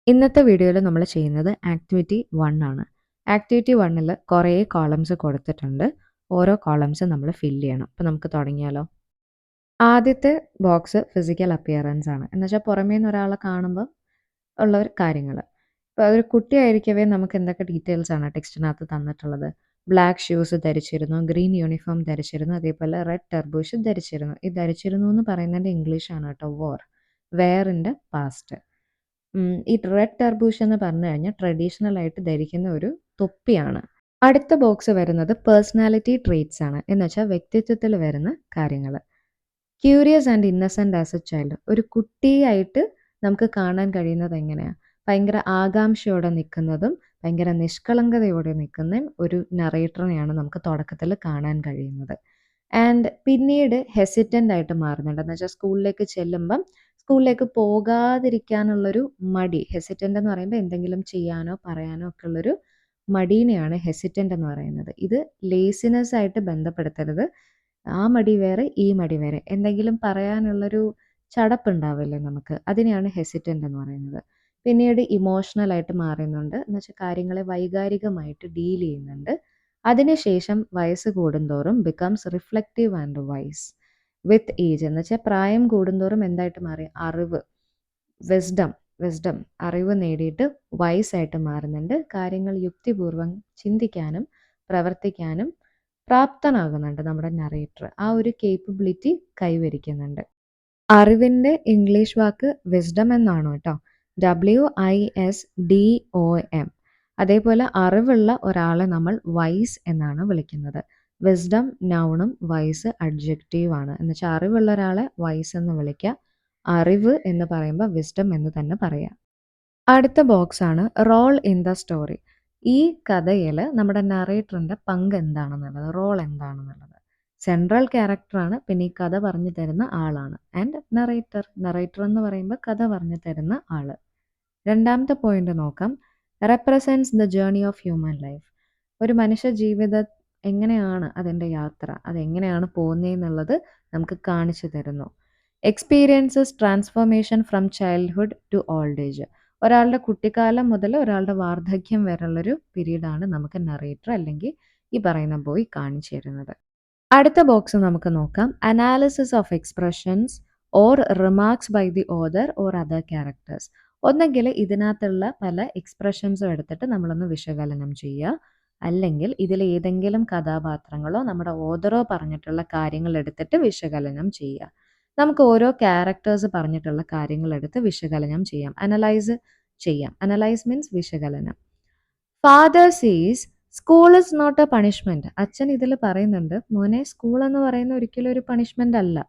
ഇന്നത്തെ വീഡിയോയിൽ നമ്മൾ ചെയ്യുന്നത് ആക്ടിവിറ്റി 1 ആണ്. ആക്ടിവിറ്റി 1ൽ കുറേ കോളംസ് കൊടുത്തിട്ടുണ്ട്. ഓരോ കോളംസ് നമ്മൾ ഫില്ല് ചെയ്യണം. അപ്പോൾ നമുക്ക് തുടങ്ങിയാലോ? ആദ്യത്തെ ബോക്സ് ഫിസിക്കൽ അപ്പിയറൻസ് ആണ്. എന്നുവെച്ചാൽ പുറമേ നിന്ന് ഒരാളെ കാണുമ്പോൾ ഉള്ള ഒരു കാര്യങ്ങൾ. ഇപ്പോൾ ഒരു കുട്ടിയായിരിക്കവേ നമുക്ക് എന്തൊക്കെ ഡീറ്റെയിൽസ് ആണ് ടെക്സ്റ്റിനകത്ത് തന്നിട്ടുള്ളത്. ബ്ലാക്ക് ഷൂസ് ധരിച്ചിരുന്നു, ഗ്രീൻ യൂണിഫോം ധരിച്ചിരുന്നു, അതേപോലെ റെഡ് ടർബൂഷ് ധരിച്ചിരുന്നു. ഈ ധരിച്ചിരുന്നു എന്ന് പറയുന്നതിൻ്റെ ഇംഗ്ലീഷാണ് കേട്ടോ വെയറിൻ്റെ പാസ്റ്റ്. ഈ റെഡ് ടർബൂഷ് എന്ന് പറഞ്ഞു കഴിഞ്ഞാൽ ട്രഡീഷണൽ ആയിട്ട് ധരിക്കുന്ന ഒരു തൊപ്പിയാണ്. അടുത്ത ബോക്സ് വരുന്നത് പേഴ്സണാലിറ്റി ട്രെയ്റ്റ്സ് ആണ്. എന്ന് വെച്ചാൽ വ്യക്തിത്വത്തിൽ വരുന്ന കാര്യങ്ങൾ. Curious and innocent as A child. ഒരു കുട്ടിയായിട്ട് നമുക്ക് കാണാൻ കഴിയുന്നത് എങ്ങനെയാണ്? ഭയങ്കര ആകാംക്ഷയോടെ നിൽക്കുന്നതും ഭയങ്കര നിഷ്കളങ്കതയോടെ നിൽക്കുന്ന ഒരു നറേറ്ററിനെയാണ് നമുക്ക് തുടക്കത്തിൽ കാണാൻ കഴിയുന്നത്. ആൻഡ് പിന്നീട് ഹെസിറ്റൻ്റ് ആയിട്ട് മാറുന്നുണ്ട്. എന്ന് വെച്ചാൽ സ്കൂളിലേക്ക് ചെല്ലുമ്പം സ്കൂളിലേക്ക് പോകാതിരിക്കാനുള്ളൊരു മടി. ഹെസിറ്റൻ്റ് എന്ന് പറയുമ്പോൾ എന്തെങ്കിലും ചെയ്യാനോ പറയാനോ ഒക്കെ ഉള്ളൊരു മടീനെയാണ് ഹെസിറ്റൻ്റ് എന്ന് പറയുന്നത്. ഇത് ലേസിനെസ് ആയിട്ട് ബന്ധപ്പെടുത്തരുത്. ആ മടി വേറെ, ഈ മടി വേറെ. എന്തെങ്കിലും പറയാനുള്ളൊരു ചടപ്പുണ്ടാവില്ലേ നമുക്ക്, അതിനെയാണ് ഹെസിറ്റൻ്റ് എന്ന് പറയുന്നത്. പിന്നീട് ഇമോഷണൽ ആയിട്ട് മാറുന്നുണ്ട്. എന്ന് വെച്ചാൽ കാര്യങ്ങളെ വൈകാരികമായിട്ട് ഡീൽ ചെയ്യുന്നുണ്ട്. അതിനുശേഷം വയസ്സ് കൂടുന്തോറും becomes reflective and wise with age. എന്ന് വെച്ചാൽ പ്രായം കൂടുന്തോറും എന്തായിട്ട് മാറി? അറിവ്, വിസ്ഡം അറിവ് നേടിയിട്ട് വയസ്സായിട്ട് മാറുന്നുണ്ട്. കാര്യങ്ങൾ യുക്തിപൂർവ്വം ചിന്തിക്കാനും പ്രവർത്തിക്കാനും പ്രാപ്തനാകുന്നുണ്ട് നമ്മുടെ നറേറ്റർ. ആ ഒരു കേപ്പബിലിറ്റി കൈവരിക്കുന്നുണ്ട്. അറിവിൻ്റെ ഇംഗ്ലീഷ് വാക്ക് വിസ്ഡം എന്നാണ് കേട്ടോ. WISDOM. അതേപോലെ അറിവുള്ള ഒരാളെ നമ്മൾ വൈസ് എന്നാണ് വിളിക്കുന്നത്. വിസ്ഡം നൗണും വൈസ് അഡ്ജക്റ്റീവ് ആണ്. എന്ന് വെച്ചാൽ അറിവുള്ള ഒരാളെ വൈസ് എന്ന് വിളിക്കുക. അറിവ് എന്ന് പറയുമ്പോൾ വിസ്ഡം എന്ന് തന്നെ പറയാം. അടുത്ത ബോക്സ് ആണ് റോൾ ഇൻ ദ സ്റ്റോറി. ഈ കഥയിൽ നമ്മുടെ നറേറ്ററിൻ്റെ പങ്ക് എന്താണെന്നുള്ളത്, റോൾ എന്താണെന്നുള്ളത്. സെൻട്രൽ ക്യാരക്ടറാണ്, പിന്നെ ഈ കഥ പറഞ്ഞു തരുന്ന ആളാണ്. ആൻഡ് നറേറ്റർ എന്ന് പറയുമ്പോൾ കഥ പറഞ്ഞു തരുന്ന ആള്. രണ്ടാമത്തെ പോയിന്റ് നോക്കാം. Represents the journey of human life. ഒരു മനുഷ്യ ജീവിതം എങ്ങനെയാണ് അതിൻ്റെ യാത്ര, അതെങ്ങനെയാണ് പോകുന്നതെന്നുള്ളത് നമുക്ക് കാണിച്ചു തരുന്നു. Experiences transformation from childhood to old age. ഒരാളുടെ കുട്ടിക്കാലം മുതൽ ഒരാളുടെ വാർദ്ധക്യം വരെയുള്ളൊരു പീരീഡാണ് നമുക്ക് നറേറ്റർ അല്ലെങ്കിൽ ഈ പറയുന്ന ബോയ് കാണിച്ചു തരുന്നത്. അടുത്ത ബോക്സ് നമുക്ക് നോക്കാം. Analysis of expressions or remarks by the author or other characters. ഒന്നെങ്കിൽ ഇതിനകത്തുള്ള പല എക്സ്പ്രഷൻസും എടുത്തിട്ട് നമ്മളൊന്ന് വിശകലനം ചെയ്യുക, അല്ലെങ്കിൽ ഇതിൽ ഏതെങ്കിലും കഥാപാത്രങ്ങളോ നമ്മുടെ ഓതറോ പറഞ്ഞിട്ടുള്ള കാര്യങ്ങൾ എടുത്തിട്ട് വിശകലനം ചെയ്യുക. നമുക്ക് ഓരോ ക്യാരക്ടേഴ്സ് പറഞ്ഞിട്ടുള്ള കാര്യങ്ങൾ എടുത്ത് വിശകലനം ചെയ്യാം, അനലൈസ് ചെയ്യാം. അനലൈസ് മീൻസ് വിശകലനം. Father sees school is not a punishment. അച്ഛൻ ഇതിൽ പറയുന്നുണ്ട്, മോനെ സ്കൂൾ എന്ന് പറയുന്ന ഒരിക്കലും ഒരു പണിഷ്മെന്റ് അല്ല.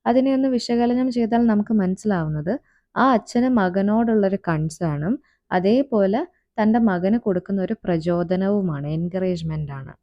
അതിനെ ഒന്ന് വിശകലനം ചെയ്താൽ നമുക്ക് മനസ്സിലാവുന്നത് ആ അച്ഛന് മകനോടുള്ളൊരു കൺസേണും അതേപോലെ തൻ്റെ മകന് കൊടുക്കുന്ന ഒരു പ്രചോദനവുമാണ്, എൻകറേജ്മെന്റ് ആണ്.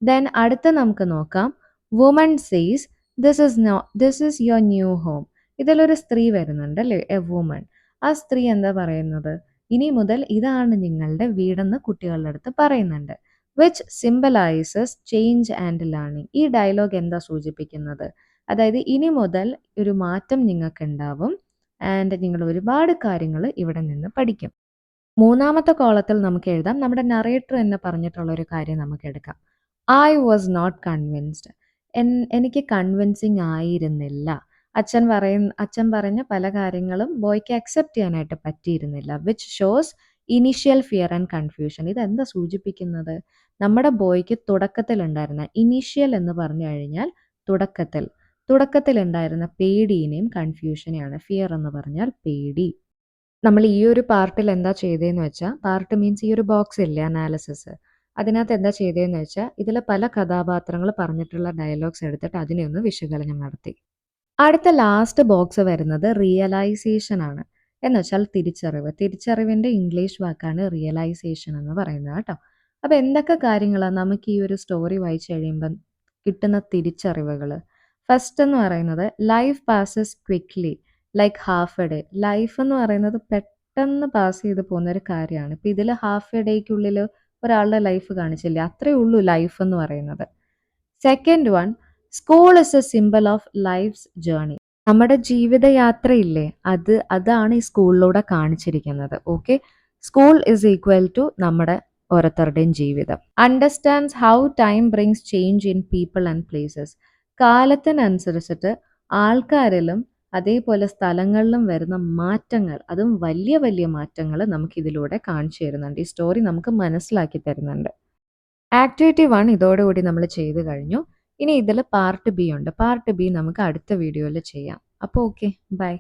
ദെൻ അടുത്ത നമുക്ക് നോക്കാം. വുമൺ സീസ് this is your new home. ഇതിലൊരു സ്ത്രീ വരുന്നുണ്ട് അല്ലേ, എ വുമൺ. ആ സ്ത്രീ എന്താ പറയുന്നത്? ഇനി മുതൽ ഇതാണ് നിങ്ങളുടെ വീടെന്ന് കുട്ടികളുടെ അടുത്ത് പറയുന്നുണ്ട്. Which symbolises change and learning. ഈ ഡയലോഗ് എന്താ സൂചിപ്പിക്കുന്നത്? അതായത് ഇനി മുതൽ ഒരു മാറ്റം നിങ്ങൾക്ക് ഉണ്ടാവും ആൻഡ് നിങ്ങൾ ഒരുപാട് കാര്യങ്ങൾ ഇവിടെ നിന്ന് പഠിക്കും. മൂന്നാമത്തെ കോളത്തിൽ നമുക്ക് എഴുതാം, നമ്മുടെ നറേറ്റർ എന്ന് പറഞ്ഞിട്ടുള്ള ഒരു കാര്യം നമുക്ക് എടുക്കാം. I was not convinced. എനിക്ക് കൺവിൻസിങ് ആയിരുന്നില്ല. അച്ഛൻ പറഞ്ഞ പല കാര്യങ്ങളും ബോയ്ക്ക് അക്സെപ്റ്റ് ചെയ്യാനായിട്ട് പറ്റിയിരുന്നില്ല. Which shows initial fear and confusion. ഇതെന്താ സൂചിപ്പിക്കുന്നത്? നമ്മുടെ ബോയ്ക്ക് തുടക്കത്തിലുണ്ടായിരുന്ന, ഇനീഷ്യൽ എന്ന് പറഞ്ഞു കഴിഞ്ഞാൽ തുടക്കത്തിലുണ്ടായിരുന്ന പേടിയെയും കൺഫ്യൂഷനെയാണ്. ഫിയർ എന്ന് പറഞ്ഞാൽ പേടി. നമ്മൾ ഈ ഒരു പാർട്ടിൽ എന്താ ചെയ്തതെന്ന് വെച്ചാൽ, പാർട്ട് മീൻസ് ഈ ഒരു ബോക്സ് ഇല്ലേ, അനാലിസിസ്, അതിനകത്ത് എന്താ ചെയ്തതെന്ന് വെച്ചാൽ ഇതിൽ പല കഥാപാത്രങ്ങൾ പറഞ്ഞിട്ടുള്ള ഡയലോഗ്സ് എടുത്തിട്ട് അതിനെ ഒന്ന് വിശകലനം നടത്തി. അടുത്ത ലാസ്റ്റ് ബോക്സ് വരുന്നത് റിയലൈസേഷൻ ആണ്. എന്ന് വെച്ചാൽ തിരിച്ചറിവിൻ്റെ ഇംഗ്ലീഷ് വാക്കാണ് റിയലൈസേഷൻ എന്ന് പറയുന്നത് കേട്ടോ. അപ്പോൾ എന്തൊക്കെ കാര്യങ്ങളാണ് നമുക്ക് ഈ ഒരു സ്റ്റോറി വായിച്ചു കഴിയുമ്പം കിട്ടുന്ന തിരിച്ചറിവുകൾ? ഫസ്റ്റ് എന്ന് പറയുന്നത് life passes quickly like half A day. Life എന്ന് പറയുന്നത് പെട്ടെന്ന് പാസ് ചെയ്ത് പോകുന്ന ഒരു കാര്യമാണ്. ഇപ്പം ഇതിൽ ഹാഫ് എ ഡേക്കുള്ളിൽ ഒരാളുടെ ലൈഫ് കാണിച്ചില്ലേ, അത്രയേ ഉള്ളൂ ലൈഫ് എന്ന് പറയുന്നത്. Second one, school is a simple of life's journey. നമ്മുടെ ജീവിതയാത്രയില്ലേ അതാണ് ഈ സ്കൂളിലൂടെ കാണിച്ചിരിക്കുന്നത്. Okay, school is equal to നമ്മുടെ ഓരോരുത്തരുടെയും ജീവിതം. Understands how time brings change in people and places. കാലത്തിനനുസരിച്ചിട്ട് ആൾക്കാരിലും അതേപോലെ സ്ഥലങ്ങളിലും വരുന്ന മാറ്റങ്ങൾ, അതും വലിയ വലിയ മാറ്റങ്ങൾ നമുക്ക് ഇതിലൂടെ കാണിച്ചു തരുന്നുണ്ട്. ഈ സ്റ്റോറി നമുക്ക് മനസ്സിലാക്കി തരുന്നുണ്ട്. ആക്ടിവിറ്റി 1 ഇതോടുകൂടി നമ്മൾ ചെയ്തു കഴിഞ്ഞു. ഇനി ഇതിൽ പാർട്ട് ബി ഉണ്ട്. പാർട്ട് ബി നമുക്ക് അടുത്ത വീഡിയോയിൽ ചെയ്യാം. അപ്പോൾ ഓക്കെ, ബൈ.